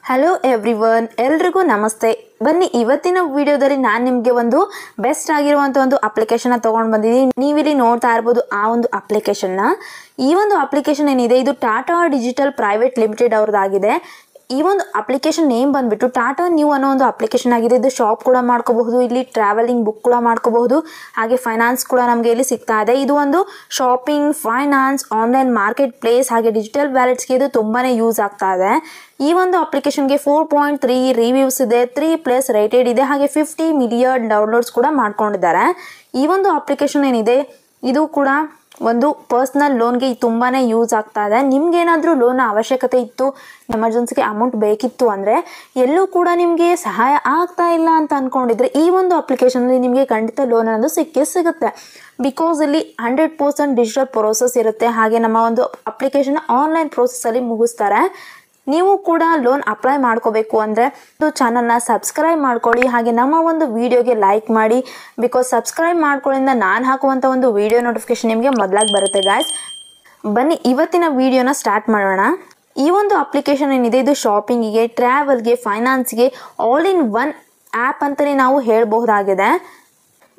Hello everyone, ಎಲ್ರಿಗೂ ನಮಸ್ತೆ. ಬನ್ನಿ, ಇವತ್ತಿನ ವಿಡಿಯೋದಲ್ಲಿ ನಾನು ನಿಮಗೆ ಒಂದು ಬೆಸ್ಟ್ ಆಗಿರುವಂಥ ಒಂದು ಅಪ್ಲಿಕೇಶನ್ನ ತೊಗೊಂಡು ಬಂದಿದ್ದೀನಿ. ನೀವಿಲ್ಲಿ ನೋಡ್ತಾ ಇರ್ಬೋದು ಆ ಒಂದು ಅಪ್ಲಿಕೇಶನ್ನ. ಈ ಒಂದು ಅಪ್ಲಿಕೇಶನ್ ಏನಿದೆ ಇದು ಟಾಟಾ ಡಿಜಿಟಲ್ ಪ್ರೈವೇಟ್ ಲಿಮಿಟೆಡ್ ಅವ್ರದ್ದಾಗಿದೆ. ಈ ಒಂದು ಅಪ್ಲಿಕೇಶನ್ ನೇಮ್ ಬಂದ್ಬಿಟ್ಟು ಟಾಟಾ ನ್ಯೂ ಅನ್ನೋ ಒಂದು ಅಪ್ಲಿಕೇಶನ್ ಆಗಿದೆ. ಇದು ಶಾಪ್ ಕೂಡ ಮಾಡ್ಕೋಬಹುದು, ಇಲ್ಲಿ ಟ್ರಾವೆಲಿಂಗ್ ಬುಕ್ ಕೂಡ ಮಾಡ್ಕೋಬಹುದು, ಹಾಗೆ ಫೈನಾನ್ಸ್ ಕೂಡ ನಮಗೆ ಇಲ್ಲಿ ಸಿಗ್ತಾ ಇದೆ. ಇದು ಒಂದು shopping, finance, online market place ಹಾಗೆ ಡಿಜಿಟಲ್ ವ್ಯಾಲೆಟ್ಸ್ಗೆ ಇದು ತುಂಬಾ ಯೂಸ್ ಆಗ್ತಾ ಇದೆ. ಈ ಒಂದು ಅಪ್ಲಿಕೇಶನ್ಗೆ 4.3 ರಿವ್ಯೂಸ್ ಇದೆ, 3+ ರೇಟೆಡ್ ಇದೆ, ಹಾಗೆ 50 ಮಿಲಿಯನ್ ಡೌನ್ಲೋಡ್ಸ್ ಕೂಡ ಮಾಡ್ಕೊಂಡಿದ್ದಾರೆ. ಈ ಒಂದು ಅಪ್ಲಿಕೇಶನ್ ಏನಿದೆ ಇದು ಕೂಡ ಒಂದು ಪರ್ಸ್ನಲ್ ಲೋನ್ಗೆ ತುಂಬಾ ಯೂಸ್ ಆಗ್ತಾ ಇದೆ. ನಿಮ್ಗೇನಾದರೂ ಲೋನ್ ಅವಶ್ಯಕತೆ ಇತ್ತು, ಎಮರ್ಜೆನ್ಸಿಗೆ ಅಮೌಂಟ್ ಬೇಕಿತ್ತು ಅಂದರೆ ಎಲ್ಲೂ ಕೂಡ ನಿಮಗೆ ಸಹಾಯ ಆಗ್ತಾ ಇಲ್ಲ ಅಂತ ಅಂದ್ಕೊಂಡಿದ್ರೆ ಈ ಒಂದು ಅಪ್ಲಿಕೇಶನಲ್ಲಿ ನಿಮಗೆ ಖಂಡಿತ ಲೋನ್ ಅನ್ನೋದು ಸಿಗುತ್ತೆ. ಬಿಕಾಸ್ ಇಲ್ಲಿ 100% ಡಿಜಿಟಲ್ ಪ್ರೋಸೆಸ್ ಇರುತ್ತೆ. ಹಾಗೆ ನಮ್ಮ ಒಂದು ಅಪ್ಲಿಕೇಶನ್ ಆನ್ಲೈನ್ ಪ್ರೋಸೆಸ್ಸಲ್ಲಿ ಮುಗಿಸ್ತಾರೆ. ನೀವು ಕೂಡ ಲೋನ್ ಅಪ್ಲೈ ಮಾಡ್ಕೋಬೇಕು ಅಂದರೆ ಇದು ಚಾನಲ್ನ ಸಬ್ಸ್ಕ್ರೈಬ್ ಮಾಡ್ಕೊಳ್ಳಿ, ಹಾಗೆ ನಮ್ಮ ಒಂದು ವಿಡಿಯೋಗೆ ಲೈಕ್ ಮಾಡಿ. ಬಿಕಾಸ್ ಸಬ್ಸ್ಕ್ರೈಬ್ ಮಾಡ್ಕೊಳ್ಳೋದ್ರಿಂದ ನಾನು ಹಾಕುವಂಥ ಒಂದು ವಿಡಿಯೋ ನೋಟಿಫಿಕೇಶನ್ ನಿಮಗೆ ಮೊದಲಾಗಿ ಬರುತ್ತೆ ಗಾಯ್ಸ್. ಬನ್ನಿ ಇವತ್ತಿನ ವಿಡಿಯೋನ ಸ್ಟಾರ್ಟ್ ಮಾಡೋಣ. ಈ ಒಂದು ಅಪ್ಲಿಕೇಶನ್ ಏನಿದೆ ಇದು ಶಾಪಿಂಗಿಗೆ, ಟ್ರಾವೆಲ್ಗೆ, ಫೈನಾನ್ಸ್ಗೆ ಆಲ್ ಇನ್ ಒನ್ ಆ್ಯಪ್ ಅಂತಲೇ ನಾವು ಹೇಳಬಹುದಾಗಿದೆ.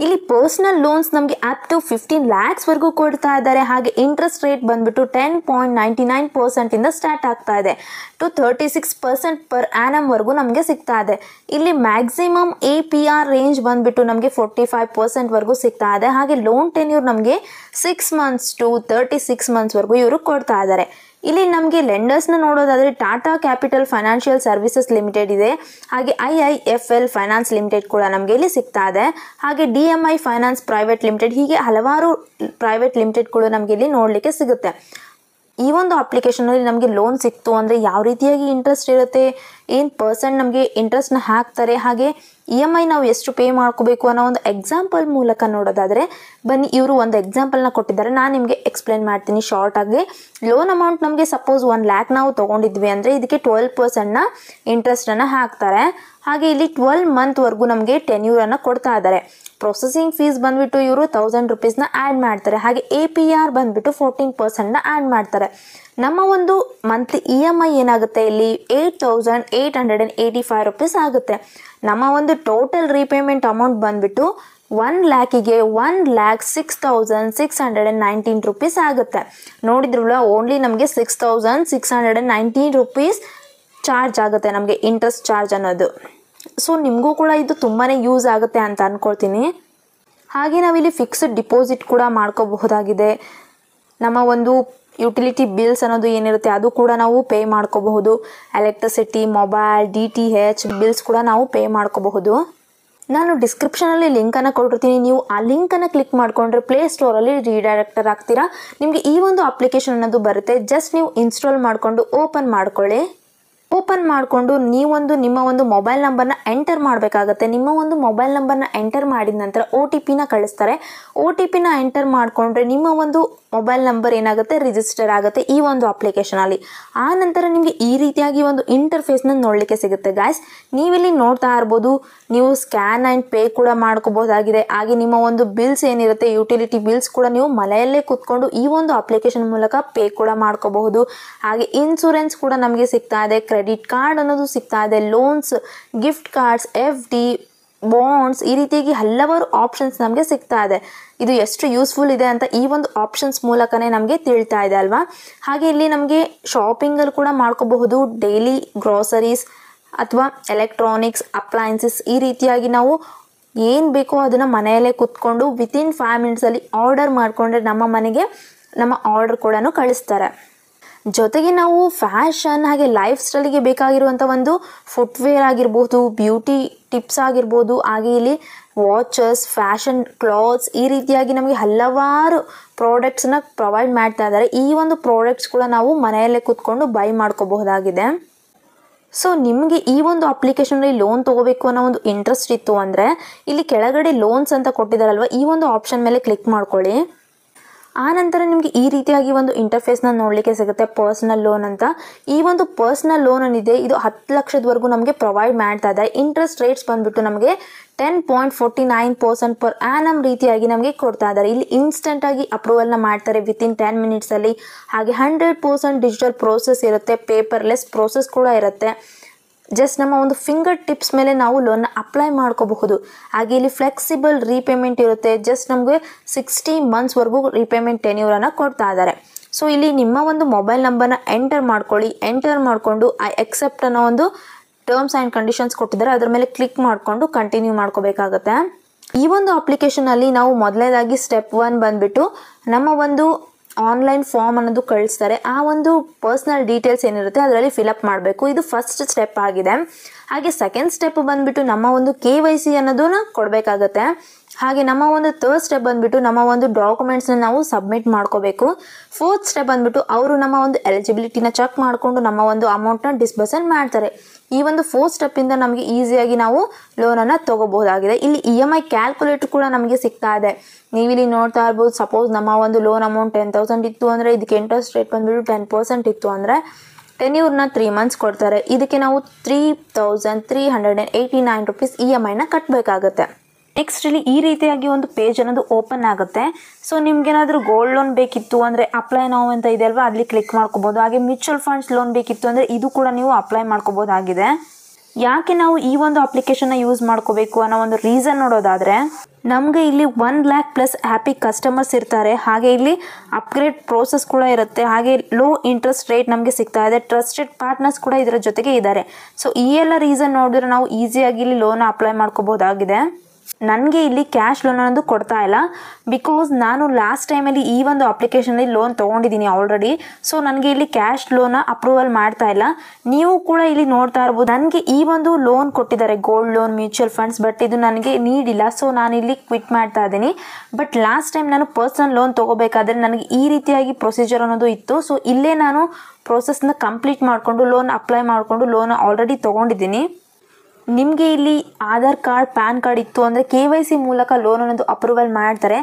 ಇಲ್ಲಿ ಪರ್ಸ್ನಲ್ ಲೋನ್ಸ್ ನಮಗೆ ಅಪ್ ಟು 15 lakhsವರೆಗೂ ಕೊಡ್ತಾ ಇದ್ದಾರೆ. ಹಾಗೆ ಇಂಟ್ರೆಸ್ಟ್ ರೇಟ್ ಬಂದ್ಬಿಟ್ಟು 10.99% ಇಂದ ಸ್ಟಾರ್ಟ್ ಆಗ್ತಾ ಇದೆ ಟು 36% ಪರ್ ಆ್ಯನಮ್ವರೆಗೂ ನಮಗೆ ಸಿಗ್ತಾ ಇದೆ. ಇಲ್ಲಿ ಮ್ಯಾಕ್ಸಿಮಮ್ APR ರೇಂಜ್ ಬಂದ್ಬಿಟ್ಟು ನಮಗೆ 45%ವರೆಗೂ ಸಿಗ್ತಾ ಇದೆ. ಹಾಗೆ ಲೋನ್ ಟೆನ್ಯೂರ್ ನಮಗೆ 6 months to 36 monthsವರೆಗೂ ಇವರು ಕೊಡ್ತಾ ಇದ್ದಾರೆ. ಇಲ್ಲಿ ನಮಗೆ ಲೆಂಡರ್ಸ್ನ ನೋಡೋದಾದರೆ Tata capital financial services limited ಇದೆ, ಹಾಗೆ IIFL ಫೈನಾನ್ಸ್ ಲಿಮಿಟೆಡ್ ಕೂಡ ನಮಗೆ ಇಲ್ಲಿ ಸಿಗ್ತಾ ಇದೆ. ಹಾಗೆ DMI ಫೈನಾನ್ಸ್ ಪ್ರೈವೇಟ್ ಲಿಮಿಟೆಡ್, ಹೀಗೆ ಹಲವಾರು ಪ್ರೈವೇಟ್ ಲಿಮಿಟೆಡ್ ಕೂಡ ನಮಗೆ ಇಲ್ಲಿ ನೋಡಲಿಕ್ಕೆ ಸಿಗುತ್ತೆ. ಈ ಒಂದು ಅಪ್ಲಿಕೇಶನಲ್ಲಿ ನಮಗೆ ಲೋನ್ ಸಿಕ್ತು ಅಂದರೆ ಯಾವ ರೀತಿಯಾಗಿ ಇಂಟ್ರೆಸ್ಟ್ ಇರುತ್ತೆ, ಏನು ಪರ್ಸೆಂಟ್ ನಮಗೆ ಇಂಟ್ರೆಸ್ಟ್ನ ಹಾಕ್ತಾರೆ, ಹಾಗೆ EMI ನಾವು ಎಷ್ಟು ಪೇ ಮಾಡ್ಕೋಬೇಕು ಅನ್ನೋ ಒಂದು ಎಕ್ಸಾಂಪಲ್ ಮೂಲಕ ನೋಡೋದಾದರೆ ಬನ್ನಿ, ಇವರು ಒಂದು ಎಕ್ಸಾಂಪಲ್ನ ಕೊಟ್ಟಿದ್ದಾರೆ. ನಾನು ನಿಮಗೆ ಎಕ್ಸ್ಪ್ಲೇನ್ ಮಾಡ್ತೀನಿ ಶಾರ್ಟಾಗಿ. ಲೋನ್ ಅಮೌಂಟ್ ನಮಗೆ ಸಪೋಸ್ 1 lakh ನಾವು ತೊಗೊಂಡಿದ್ವಿ ಅಂದರೆ ಇದಕ್ಕೆ 12%ನ ಇಂಟ್ರೆಸ್ಟನ್ನು ಹಾಕ್ತಾರೆ. ಹಾಗೆ ಇಲ್ಲಿ 12 monthವರೆಗೂ ನಮಗೆ ಟೆನ್ಯೂರನ್ನು ಕೊಡ್ತಾ ಇದ್ದಾರೆ. ಪ್ರೊಸೆಸಿಂಗ್ ಫೀಸ್ ಬಂದುಬಿಟ್ಟು ಇವರು 1000 rupeesನ ಆ್ಯಡ್ ಮಾಡ್ತಾರೆ. ಹಾಗೆ APR ಬಂದುಬಿಟ್ಟು 14%ನ ಆ್ಯಡ್ ಮಾಡ್ತಾರೆ. ನಮ್ಮ ಒಂದು ಮಂತ್ಲಿ EMI ಏನಾಗುತ್ತೆ ಇಲ್ಲಿ 8,885 rupees ಆಗುತ್ತೆ. ನಮ್ಮ ಒಂದು ಟೋಟಲ್ ರೀಪೇಮೆಂಟ್ ಅಮೌಂಟ್ ಬಂದುಬಿಟ್ಟು 1 lakhಗೆ 1,06,619 rupees ಆಗುತ್ತೆ. ನೋಡಿದ್ರಲ್ಲ, ಓನ್ಲಿ ನಮಗೆ 6,619 rupees ಚಾರ್ಜ್ ಆಗುತ್ತೆ ನಮಗೆ ಇಂಟ್ರೆಸ್ಟ್ ಚಾರ್ಜ್ ಅನ್ನೋದು. ಸೊ ನಿಮಗೂ ಕೂಡ ಇದು ತುಂಬಾ ಯೂಸ್ ಆಗುತ್ತೆ ಅಂತ ಅಂದ್ಕೊಳ್ತೀನಿ. ಹಾಗೆ ನಾವಿಲ್ಲಿ ಫಿಕ್ಸ್ಡ್ ಡಿಪಾಸಿಟ್ ಕೂಡ ಮಾಡ್ಕೋಬಹುದಾಗಿದೆ. ನಮ್ಮ ಒಂದು ಯುಟಿಲಿಟಿ ಬಿಲ್ಸ್ ಅನ್ನೋದು ಏನಿರುತ್ತೆ ಅದು ಕೂಡ ನಾವು ಪೇ ಮಾಡ್ಕೋಬಹುದು. ಎಲೆಕ್ಟ್ರಿಸಿಟಿ, ಮೊಬೈಲ್, DTH ಬಿಲ್ಸ್ ಕೂಡ ನಾವು ಪೇ ಮಾಡ್ಕೋಬಹುದು. ನಾನು ಡಿಸ್ಕ್ರಿಪ್ಷನಲ್ಲಿ ಲಿಂಕನ್ನು ಕೊಟ್ಟಿರ್ತೀನಿ. ನೀವು ಆ ಲಿಂಕನ್ನು ಕ್ಲಿಕ್ ಮಾಡಿಕೊಂಡ್ರೆ ಪ್ಲೇಸ್ಟೋರಲ್ಲಿ ರೀಡೈರೆಕ್ಟರ್ ಆಗ್ತೀರಾ. ನಿಮಗೆ ಈ ಒಂದು ಅಪ್ಲಿಕೇಶನ್ ಅನ್ನೋದು ಬರುತ್ತೆ. ಜಸ್ಟ್ ನೀವು ಇನ್ಸ್ಟಾಲ್ ಮಾಡಿಕೊಂಡು ಓಪನ್ ಮಾಡ್ಕೊಳ್ಳಿ. ಓಪನ್ ಮಾಡಿಕೊಂಡು ನೀವೊಂದು ನಿಮ್ಮ ಒಂದು ಮೊಬೈಲ್ ನಂಬರ್ನ ಎಂಟರ್ ಮಾಡಬೇಕಾಗತ್ತೆ. ನಿಮ್ಮ ಒಂದು ಮೊಬೈಲ್ ನಂಬರ್ನ ಎಂಟರ್ ಮಾಡಿದ ನಂತರ OTPನ ಕಳಿಸ್ತಾರೆ. OTPನ ಎಂಟರ್ ಮಾಡಿಕೊಂಡ್ರೆ ನಿಮ್ಮ ಒಂದು ಮೊಬೈಲ್ ನಂಬರ್ ಏನಾಗುತ್ತೆ ರಿಜಿಸ್ಟರ್ ಆಗುತ್ತೆ ಈ ಒಂದು ಅಪ್ಲಿಕೇಶನಲ್ಲಿ. ಆ ನಂತರ ನಿಮಗೆ ಈ ರೀತಿಯಾಗಿ ಒಂದು ಇಂಟರ್ಫೇಸ್ನ ನೋಡಲಿಕ್ಕೆ ಸಿಗುತ್ತೆ ಗಾಯ್ಸ್. ನೀವಿಲ್ಲಿ ನೋಡ್ತಾ ಇರ್ಬೋದು, ನೀವು ಸ್ಕ್ಯಾನ್ ಆ್ಯಂಡ್ ಪೇ ಕೂಡ ಮಾಡ್ಕೋಬಹುದಾಗಿದೆ. ಹಾಗೆ ನಿಮ್ಮ ಒಂದು ಬಿಲ್ಸ್ ಏನಿರುತ್ತೆ ಯುಟಿಲಿಟಿ ಬಿಲ್ಸ್ ಕೂಡ ನೀವು ಮನೆಯಲ್ಲೇ ಕೂತ್ಕೊಂಡು ಈ ಒಂದು ಅಪ್ಲಿಕೇಶನ್ ಮೂಲಕ ಪೇ ಕೂಡ ಮಾಡ್ಕೋಬಹುದು. ಹಾಗೆ ಇನ್ಶೂರೆನ್ಸ್ ಕೂಡ ನಮಗೆ ಸಿಗ್ತಾ ಇದೆ, ಕ್ರೆಡಿಟ್ ಕಾರ್ಡ್ ಅನ್ನೋದು ಸಿಗ್ತಾ ಇದೆ, loans, gift cards, FD, bonds, ಈ ರೀತಿಯಾಗಿ ಹಲವಾರು ಆಪ್ಷನ್ಸ್ ನಮಗೆ ಸಿಗ್ತಾ ಇದೆ. ಇದು ಎಷ್ಟು ಯೂಸ್ಫುಲ್ ಇದೆ ಅಂತ ಈ ಒಂದು ಆಪ್ಷನ್ಸ್ ಮೂಲಕನೇ ನಮಗೆ ತಿಳ್ತಾ ಇದೆ ಅಲ್ವಾ. ಹಾಗೆ ಇಲ್ಲಿ ನಮಗೆ ಶಾಪಿಂಗಲ್ಲಿ ಕೂಡ ಮಾಡ್ಕೋಬಹುದು. ಡೈಲಿ ಗ್ರೋಸರೀಸ್ ಅಥವಾ ಎಲೆಕ್ಟ್ರಾನಿಕ್ಸ್, ಅಪ್ಲಯನ್ಸಸ್, ಈ ರೀತಿಯಾಗಿ ನಾವು ಏನು ಬೇಕೋ ಅದನ್ನು ಮನೆಯಲ್ಲೇ ಕೂತ್ಕೊಂಡು ವಿತಿನ್ 5 minutesಲ್ಲಿ ಆರ್ಡರ್ ಮಾಡಿಕೊಂಡ್ರೆ ನಮ್ಮ ಮನೆಗೆ ನಮ್ಮ ಆರ್ಡರ್ ಕೂಡ ಕಳಿಸ್ತಾರೆ. ಜೊತೆಗೆ ನಾವು ಫ್ಯಾಷನ್ ಹಾಗೆ ಲೈಫ್ ಸ್ಟೈಲಿಗೆ ಬೇಕಾಗಿರುವಂಥ ಒಂದು ಫುಟ್ವೇರ್ ಆಗಿರ್ಬೋದು, ಬ್ಯೂಟಿ ಟಿಪ್ಸ್ ಆಗಿರ್ಬೋದು, ಹಾಗೆ ಇಲ್ಲಿ ವಾಚಸ್, ಫ್ಯಾಷನ್ ಕ್ಲಾತ್ಸ್, ಈ ರೀತಿಯಾಗಿ ನಮಗೆ ಹಲವಾರು ಪ್ರಾಡಕ್ಟ್ಸನ್ನ ಪ್ರೊವೈಡ್ ಮಾಡ್ತಾ ಇದ್ದಾರೆ. ಈ ಒಂದು ಪ್ರಾಡಕ್ಟ್ಸ್ ಕೂಡ ನಾವು ಮನೆಯಲ್ಲೇ ಕೂತ್ಕೊಂಡು ಬೈ ಮಾಡ್ಕೋಬಹುದಾಗಿದೆ. ಸೊ ನಿಮಗೆ ಈ ಒಂದು ಅಪ್ಲಿಕೇಶನಲ್ಲಿ ಲೋನ್ ತೊಗೋಬೇಕು ಅನ್ನೋ ಒಂದು ಇಂಟ್ರೆಸ್ಟ್ ಇತ್ತು ಅಂದರೆ ಇಲ್ಲಿ ಕೆಳಗಡೆ ಲೋನ್ಸ್ ಅಂತ ಕೊಟ್ಟಿದ್ದಾರಲ್ವ, ಈ ಒಂದು ಆಪ್ಷನ್ ಮೇಲೆ ಕ್ಲಿಕ್ ಮಾಡ್ಕೊಳ್ಳಿ. ಆ ನಂತರ ನಿಮಗೆ ಈ ರೀತಿಯಾಗಿ ಒಂದು ಇಂಟರ್ಫೇಸ್ನ ನೋಡಲಿಕ್ಕೆ ಸಿಗುತ್ತೆ, ಪರ್ಸ್ನಲ್ ಲೋನ್ ಅಂತ. ಈ ಒಂದು ಪರ್ಸ್ನಲ್ ಲೋನ್ ಏನಿದೆ ಇದು 10 ಲಕ್ಷದವರೆಗೂ ನಮಗೆ ಪ್ರೊವೈಡ್ ಮಾಡ್ತಾ ಇದೆ. ಇಂಟ್ರೆಸ್ಟ್ ರೇಟ್ಸ್ ಬಂದುಬಿಟ್ಟು ನಮಗೆ 10.49% ಪರ್ ಆ್ಯನಮ್ ರೀತಿಯಾಗಿ ನಮಗೆ ಕೊಡ್ತಾ ಇದ್ದಾರೆ. ಇಲ್ಲಿ ಇನ್ಸ್ಟೆಂಟಾಗಿ ಅಪ್ರೂವಲ್ನ ಮಾಡ್ತಾರೆ ವಿತಿನ್ 10 minutesಲ್ಲಿ. ಹಾಗೆ 100% ಡಿಜಿಟಲ್ ಪ್ರೋಸೆಸ್ ಇರುತ್ತೆ, ಪೇಪರ್ಲೆಸ್ ಪ್ರೋಸೆಸ್ ಕೂಡ ಇರುತ್ತೆ. ಜಸ್ಟ್ ನಮ್ಮ ಒಂದು ಫಿಂಗರ್ ಟಿಪ್ಸ್ ಮೇಲೆ ನಾವು ಲೋನ್ನ ಅಪ್ಲೈ ಮಾಡ್ಕೋಬಹುದು. ಹಾಗೆ ಇಲ್ಲಿ ಫ್ಲೆಕ್ಸಿಬಲ್ ರೀಪೇಮೆಂಟ್ ಇರುತ್ತೆ. ಜಸ್ಟ್ ನಮಗೆ 60 ಮಂತ್ಸ್ವರೆಗೂ ರೀಪೇಮೆಂಟ್ ಟೆನ್ಯೂರನ್ನು ಕೊಡ್ತಾ ಇದ್ದಾರೆ. ಸೊ ಇಲ್ಲಿ ನಿಮ್ಮ ಒಂದು ಮೊಬೈಲ್ ನಂಬರ್ನ ಎಂಟರ್ ಮಾಡ್ಕೊಳ್ಳಿ. ಎಂಟರ್ ಮಾಡಿಕೊಂಡು ಐ ಎಕ್ಸೆಪ್ಟ್ ಅನ್ನೋ ಒಂದು ಟರ್ಮ್ಸ್ ಆ್ಯಂಡ್ ಕಂಡೀಷನ್ಸ್ ಕೊಟ್ಟಿದ್ದಾರೆ, ಅದರ ಮೇಲೆ ಕ್ಲಿಕ್ ಮಾಡಿಕೊಂಡು ಕಂಟಿನ್ಯೂ ಮಾಡ್ಕೋಬೇಕಾಗತ್ತೆ. ಈ ಒಂದು ಅಪ್ಲಿಕೇಶನಲ್ಲಿ ನಾವು ಮೊದಲನೇದಾಗಿ ಸ್ಟೆಪ್ 1 ಬಂದುಬಿಟ್ಟು ನಮ್ಮ ಒಂದು ಆನ್ಲೈನ್ ಫಾರ್ಮ್ ಅನ್ನೋದು ಕಳಿಸ್ತಾರೆ. ಆ ಒಂದು ಪರ್ಸ್ನಲ್ ಡೀಟೇಲ್ಸ್ ಏನಿರುತ್ತೆ ಅದರಲ್ಲಿ ಫಿಲಪ್ ಮಾಡಬೇಕು. ಇದು ಫಸ್ಟ್ ಸ್ಟೆಪ್ ಆಗಿದೆ. ಹಾಗೆ ಸೆಕೆಂಡ್ ಸ್ಟೆಪ್ ಬಂದುಬಿಟ್ಟು ನಮ್ಮ ಒಂದು KYC ಅನ್ನೋದನ್ನ ಕೊಡಬೇಕಾಗತ್ತೆ. ಹಾಗೆ ನಮ್ಮ ಒಂದು ಥರ್ಡ್ ಸ್ಟೆಪ್ ಬಂದುಬಿಟ್ಟು ನಮ್ಮ ಒಂದು ಡಾಕ್ಯುಮೆಂಟ್ಸ್ನ ನಾವು ಸಬ್ಮಿಟ್ ಮಾಡ್ಕೋಬೇಕು. ಫೋರ್ತ್ ಸ್ಟೆಪ್ ಬಂದುಬಿಟ್ಟು ಅವರು ನಮ್ಮ ಒಂದು ಎಲಿಜಿಬಿಲಿಟಿನ ಚೆಕ್ ಮಾಡಿಕೊಂಡು ನಮ್ಮ ಒಂದು ಅಮೌಂಟ್ನ ಡಿಸ್ಬರ್ಸನ್ ಮಾಡ್ತಾರೆ. ಈ ಒಂದು 4 ಸ್ಟೆಪ್ಪಿಂದ ನಮಗೆ ಈಸಿಯಾಗಿ ನಾವು ಲೋನನ್ನು ತೊಗೋಬಹುದಾಗಿದೆ. ಇಲ್ಲಿ EMI ಕ್ಯಾಲ್ಕುಲೇಟರ್ ಕೂಡ ನಮಗೆ ಸಿಗ್ತಾ ಇದೆ. ನೀವಿಲ್ಲಿ ನೋಡ್ತಾ ಇರ್ಬೋದು. ಸಪೋಸ್ ನಮ್ಮ ಒಂದು ಲೋನ್ ಅಮೌಂಟ್ 10,000 ಇತ್ತು ಅಂದರೆ ಇದಕ್ಕೆ ಇಂಟ್ರೆಸ್ಟ್ ರೇಟ್ ಬಂದುಬಿಟ್ಟು 10% ಇತ್ತು ಅಂದರೆ ಟೆನ್ಯೂರ್ನ 3 ಮಂತ್ಸ್ ಕೊಡ್ತಾರೆ. ಇದಕ್ಕೆ ನಾವು 3,389 ರುಪೀಸ್ EMIನ ಕಟ್ಟಬೇಕಾಗತ್ತೆ. ನೆಕ್ಸ್ಟ್ ಇಲ್ಲಿ ಈ ರೀತಿಯಾಗಿ ಒಂದು ಪೇಜ್ ಅನ್ನೋದು ಓಪನ್ ಆಗುತ್ತೆ. ಸೊ ನಿಮ್ಗೇನಾದರೂ ಗೋಲ್ಡ್ ಲೋನ್ ಬೇಕಿತ್ತು ಅಂದರೆ ಅಪ್ಲೈ ನಾವು ಅಂತ ಇದೆ ಅಲ್ವಾ, ಅಲ್ಲಿ ಕ್ಲಿಕ್ ಮಾಡ್ಕೋಬೋದು. ಹಾಗೆ ಮ್ಯೂಚುವಲ್ ಫಂಡ್ಸ್ ಲೋನ್ ಬೇಕಿತ್ತು ಅಂದರೆ ಇದು ಕೂಡ ನೀವು ಅಪ್ಲೈ ಮಾಡ್ಕೋಬೋದಾಗಿದೆ. ಯಾಕೆ ನಾವು ಈ ಒಂದು ಅಪ್ಲಿಕೇಶನ್ನ ಯೂಸ್ ಮಾಡ್ಕೋಬೇಕು ಅನ್ನೋ ಒಂದು ರೀಸನ್ ನೋಡೋದಾದರೆ, ನಮಗೆ ಇಲ್ಲಿ 1 lakh ಪ್ಲಸ್ ಹ್ಯಾಪಿ ಕಸ್ಟಮರ್ಸ್ ಇರ್ತಾರೆ. ಹಾಗೆ ಇಲ್ಲಿ ಅಪ್ಗ್ರೇಡ್ ಪ್ರೋಸೆಸ್ ಕೂಡ ಇರುತ್ತೆ. ಹಾಗೆ ಲೋ ಇಂಟ್ರೆಸ್ಟ್ ರೇಟ್ ನಮಗೆ ಸಿಗ್ತಾ ಇದೆ. ಟ್ರಸ್ಟೆಡ್ ಪಾರ್ಟ್ನರ್ಸ್ ಕೂಡ ಇದರ ಜೊತೆಗೆ ಇದ್ದಾರೆ. ಸೊ ಈ ಎಲ್ಲ ರೀಸನ್ ನೋಡಿದ್ರೆ ನಾವು ಈಸಿಯಾಗಿ ಇಲ್ಲಿ ಲೋನ್ ಅಪ್ಲೈ ಮಾಡ್ಕೋಬೋದಾಗಿದೆ. ನನಗೆ ಇಲ್ಲಿ ಕ್ಯಾಶ್ ಲೋನ್ ಅನ್ನೋದು ಕೊಡ್ತಾ ಇಲ್ಲ, ಬಿಕಾಸ್ ನಾನು ಲಾಸ್ಟ್ ಟೈಮಲ್ಲಿ ಈ ಒಂದು ಅಪ್ಲಿಕೇಶನಲ್ಲಿ ಲೋನ್ ತೊಗೊಂಡಿದ್ದೀನಿ ಆಲ್ರೆಡಿ. ಸೊ ನನಗೆ ಇಲ್ಲಿ ಕ್ಯಾಶ್ ಲೋನ ಅಪ್ರೂವಲ್ ಮಾಡ್ತಾ ಇಲ್ಲ. ನೀವು ಕೂಡ ಇಲ್ಲಿ ನೋಡ್ತಾ ಇರ್ಬೋದು, ನನಗೆ ಈ ಒಂದು ಲೋನ್ ಕೊಟ್ಟಿದ್ದಾರೆ gold loan, mutual funds, but ಇದು ನನಗೆ ನೀಡಿಲ್ಲ. ಸೊ ನಾನು ಇಲ್ಲಿ ಕ್ವಿಟ್ ಮಾಡ್ತಾ ಇದ್ದೀನಿ. ಬಟ್ ಲಾಸ್ಟ್ ಟೈಮ್ ನಾನು ಪರ್ಸನಲ್ ಲೋನ್ ತೊಗೋಬೇಕಾದ್ರೆ ನನಗೆ ಈ ರೀತಿಯಾಗಿ ಪ್ರೊಸೀಜರ್ ಅನ್ನೋದು ಇತ್ತು. ಸೊ ಇಲ್ಲೇ ನಾನು ಪ್ರೋಸೆಸ್ನ ಕಂಪ್ಲೀಟ್ ಮಾಡಿಕೊಂಡು ಲೋನ್ ಅಪ್ಲೈ ಮಾಡಿಕೊಂಡು ಲೋನ್ ಆಲ್ರೆಡಿ ತೊಗೊಂಡಿದ್ದೀನಿ. ನಿಮಗೆ ಇಲ್ಲಿ ಆಧಾರ್ ಕಾರ್ಡ್, ಪ್ಯಾನ್ ಕಾರ್ಡ್ ಇತ್ತು ಅಂದರೆ KYC ಮೂಲಕ ಲೋನ್ ಅನ್ನೋದು ಅಪ್ರೂವಲ್ ಮಾಡ್ತಾರೆ.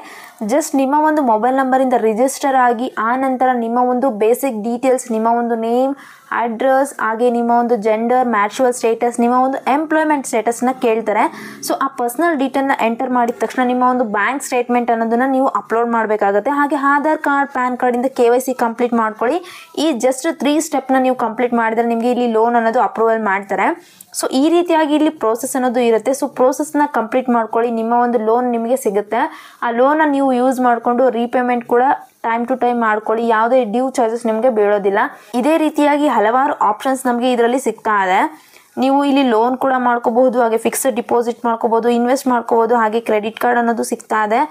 ಜಸ್ಟ್ ನಿಮ್ಮ ಒಂದು ಮೊಬೈಲ್ ನಂಬರಿಂದ ರಿಜಿಸ್ಟರ್ ಆಗಿ ಆ ನಂತರ ನಿಮ್ಮ ಒಂದು ಬೇಸಿಕ್ ಡೀಟೇಲ್ಸ್, ನಿಮ್ಮ ಒಂದು ನೇಮ್, ಅಡ್ರೆಸ್, ಹಾಗೆ ನಿಮ್ಮ ಒಂದು ಜೆಂಡರ್, ಮ್ಯಾಚುವಲ್ ಸ್ಟೇಟಸ್, ನಿಮ್ಮ ಒಂದು ಎಂಪ್ಲಾಯ್ಮೆಂಟ್ ಸ್ಟೇಟಸ್ನ ಕೇಳ್ತಾರೆ. ಸೊ ಆ ಪರ್ಸ್ನಲ್ ಡೀಟೇಲ್ನ ಎಂಟರ್ ಮಾಡಿದ ತಕ್ಷಣ ನಿಮ್ಮ ಒಂದು ಬ್ಯಾಂಕ್ ಸ್ಟೇಟ್ಮೆಂಟ್ ಅನ್ನೋದನ್ನು ನೀವು ಅಪ್ಲೋಡ್ ಮಾಡಬೇಕಾಗುತ್ತೆ. ಹಾಗೆ ಆಧಾರ್ ಕಾರ್ಡ್, ಪ್ಯಾನ್ ಕಾರ್ಡಿಂದ KYC ಕಂಪ್ಲೀಟ್ ಮಾಡ್ಕೊಳ್ಳಿ. ಈ ಜಸ್ಟ್ 3 ಸ್ಟೆಪ್ನ ನೀವು ಕಂಪ್ಲೀಟ್ ಮಾಡಿದರೆ ನಿಮಗೆ ಇಲ್ಲಿ ಲೋನ್ ಅನ್ನೋದು ಅಪ್ರೂವಲ್ ಮಾಡ್ತಾರೆ. ಸೊ ಈ ರೀತಿಯಾಗಿ ಇಲ್ಲಿ ಪ್ರೋಸೆಸ್ ಅನ್ನೋದು ಇರುತ್ತೆ. ಸೊ ಪ್ರೋಸೆಸ್ನ ಕಂಪ್ಲೀಟ್ ಮಾಡ್ಕೊಳ್ಳಿ, ನಿಮ್ಮ ಒಂದು ಲೋನ್ ನಿಮಗೆ ಸಿಗುತ್ತೆ. ಆ ಲೋನ್ನ ನೀವು ಯೂಸ್ ಮಾಡಿಕೊಂಡು ರೀಪೇಮೆಂಟ್ ಕೂಡ ಟೈಮ್ ಟು ಟೈಮ್ ಮಾಡ್ಕೊಳ್ಳಿ. ಯಾವುದೇ ಡ್ಯೂ ಚಾರ್ಜಸ್ ನಿಮಗೆ ಬೀಳೋದಿಲ್ಲ. ಇದೇ ರೀತಿಯಾಗಿ ಹಲವಾರು ಆಪ್ಷನ್ಸ್ ನಮಗೆ ಇದರಲ್ಲಿ ಸಿಗ್ತಾ ಇದೆ. ನೀವು ಇಲ್ಲಿ ಲೋನ್ ಕೂಡ ಮಾಡ್ಕೋಬಹುದು, ಹಾಗೆ ಫಿಕ್ಸ್ಡ್ ಡಿಪಾಸಿಟ್ ಮಾಡ್ಕೋಬಹುದು, ಇನ್ವೆಸ್ಟ್ ಮಾಡ್ಕೋಬಹುದು, ಹಾಗೆ ಕ್ರೆಡಿಟ್ ಕಾರ್ಡ್ ಅನ್ನೋದು ಸಿಗ್ತಾ ಇದೆ,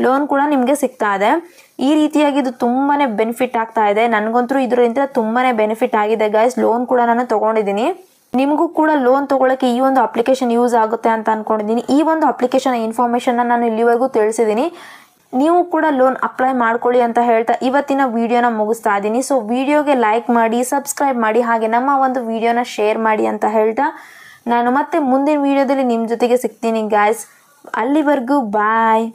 ಲೋನ್ ಕೂಡ ನಿಮಗೆ ಸಿಗ್ತಾ ಇದೆ. ಈ ರೀತಿಯಾಗಿ ಇದು ತುಂಬಾ ಬೆನಿಫಿಟ್ ಆಗ್ತಾ ಇದೆ. ನನಗಂತೂ ಇದರಿಂದ ತುಂಬಾ ಬೆನಿಫಿಟ್ ಆಗಿದೆ ಗೈಸ್. ಲೋನ್ ಕೂಡ ನಾನು ತೊಗೊಂಡಿದ್ದೀನಿ. ನಿಮಗೂ ಕೂಡ ಲೋನ್ ತೊಗೊಳ್ಳೋಕ್ಕೆ ಈ ಒಂದು ಅಪ್ಲಿಕೇಶನ್ ಯೂಸ್ ಆಗುತ್ತೆ ಅಂತ ಅಂದ್ಕೊಂಡಿದ್ದೀನಿ. ಈ ಒಂದು ಅಪ್ಲಿಕೇಶನ್ ಇನ್ಫಾರ್ಮೇಷನ್ನ ನಾನು ಇಲ್ಲಿವರೆಗೂ ತಿಳಿಸಿದ್ದೀನಿ. ನೀವು ಕೂಡ ಲೋನ್ ಅಪ್ಲೈ ಮಾಡ್ಕೊಳ್ಳಿ ಅಂತ ಹೇಳ್ತಾ ಇವತ್ತಿನ ವಿಡಿಯೋನ ಮುಗಿಸ್ತಾ ಇದ್ದೀನಿ. ಸೊ ವಿಡಿಯೋಗೆ ಲೈಕ್ ಮಾಡಿ, ಸಬ್ಸ್ಕ್ರೈಬ್ ಮಾಡಿ, ಹಾಗೆ ನಮ್ಮ ಒಂದು ವಿಡಿಯೋನ ಶೇರ್ ಮಾಡಿ ಅಂತ ಹೇಳ್ತಾ ನಾನು ಮತ್ತೆ ಮುಂದಿನ ವಿಡಿಯೋದಲ್ಲಿ ನಿಮ್ಮ ಜೊತೆಗೆ ಸಿಗ್ತೀನಿ ಗಾಯ್ಸ್. ಅಲ್ಲಿವರೆಗೂ ಬಾಯ್.